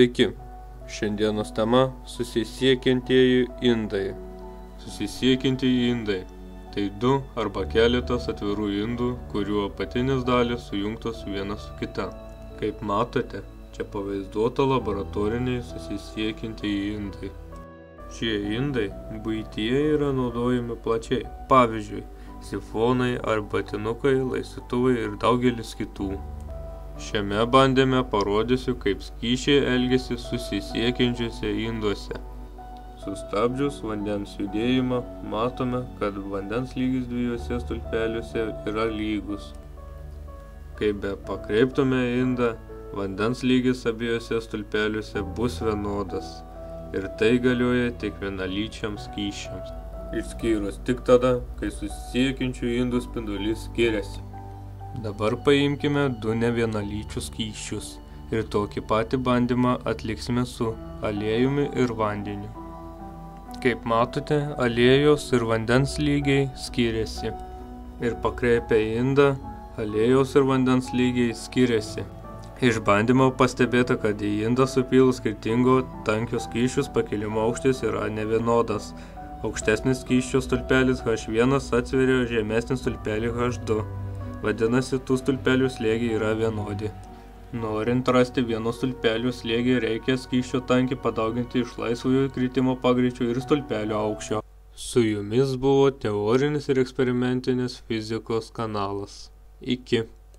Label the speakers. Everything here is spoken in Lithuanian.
Speaker 1: Sveiki, šiandienos tema – susisiekiantieji indai. Susisiekiantieji indai – tai du arba keletas atvirų indų, kurių apatinės dalys sujungtos viena su kita. Kaip matote, čia pavaizduota laboratoriniai susisiekiantieji indai. Šie indai buityje yra naudojami plačiai, pavyzdžiui, sifonai ar batinukai, laistytuvai ir daugelis kitų. Šiame bandyme parodysiu, kaip skysčiai elgiasi susisiekiančiuose induose. Sustabdžius vandens judėjimą, matome, kad vandens lygis dviejuose stulpeliuose yra lygus. Kai be pakreiptume indą, vandens lygis abiejose stulpeliuose bus vienodas. Ir tai galioja tik vienalyčiams skysčiams. Išskyrus tik tada, kai susisiekiančių indų spindulys skiriasi. Dabar paimkime du nevienalyčius skysčius ir tokį patį bandymą atliksime su aliejumi ir vandeniu. Kaip matote, aliejos ir vandens lygiai skiriasi. Ir pakreipę indą, aliejos ir vandens lygiai skiriasi. Iš bandymo pastebėta, kad į indą supylus skirtingo tankio skysčius pakilimo aukštis yra nevienodas. Aukštesnis skysčio stulpelis H1 atsveria žemesnį stulpelį H2. Vadinasi, tų stulpelių slėgiai yra vienodi. Norint rasti vieno stulpelio slėgį, reikia skysčio tankį padauginti iš laisvojo kritimo pagreičio ir stulpelio aukščio. Su jumis buvo teorinis ir eksperimentinis fizikos kanalas. Iki.